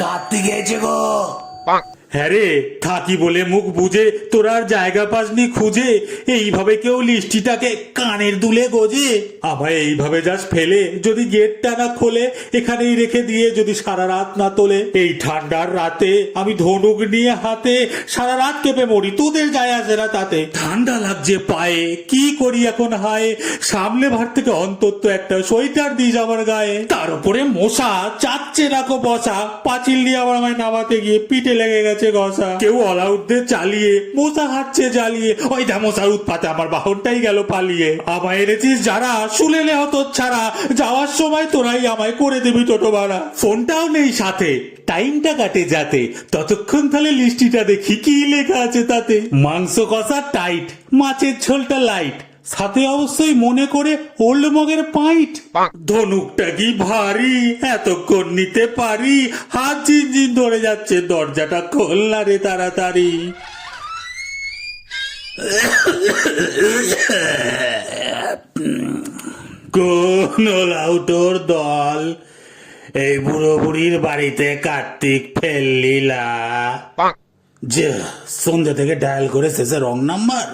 কার্তিক এসে গো। হ্যাঁ রে, থাকি বলে মুখ বুঝে তোর আর জায়গা পাসনি খুঁজে, এইভাবে কেউ লিস্টিটাকে কানের দুলে গোজে। আমায় এইভাবে যাস ফেলে, যদি গেটটা না খোলে, এখানেই রেখে দিয়ে যদি সারা রাত না তোলে। এই ঠান্ডার রাতে আমি ধনুক নিয়ে হাতে সারা রাত কেঁপে মরি, তোদের যায় আসে না তাতে। ঠান্ডা লাগছে পায়ে, কি করি এখন হায়, সামলে ভার থেকে অন্তত একটা সোয়েটার দিস আমার গায়ে। তার উপরে মশা চাচ্ছে রাখো বসা, পাঁচিল দিয়ে আবার আমায় নামাতে গিয়ে পিঠে লেগে গেছে ঘষা। কেউ অলাউদ্দে চালিয়ে মশা হাঁটছে জ্বালিয়ে, ওই দা মশার উৎপাতে আমার বাহনটাই গেল পালিয়ে। আমায় এনেছিস যারা শুলেলে হতো ছাড়া, যাওয়ার সময় তোরাই আমায় করে দিবি টোটো ভাড়া। ফোনটাও নেই সাথে, টাইমটা কাটে যাতে, ততক্ষণ তাহলে লিস্টিটা দেখি কি লেখা আছে তাতে। মাংস কষা টাইট, মাছের ঝোলটা লাইট, সাথে অবশ্যই মনে করে ওল্ড মগের পাইট। ধনুকটা কি ভারী, এতক্ষণ নিতে পারি, হাত ঝিনঝিন ধরে যাচ্ছে, দরজাটা খোল না রে তাড়াতাড়ি। কোন লাউটোর দল, এই বুড়ো বুড়ির বাড়িতে কার্তিক ফেললিলা। যে সন্ধ্যে থেকে ডায়াল করে শেষে রং নাম্বার।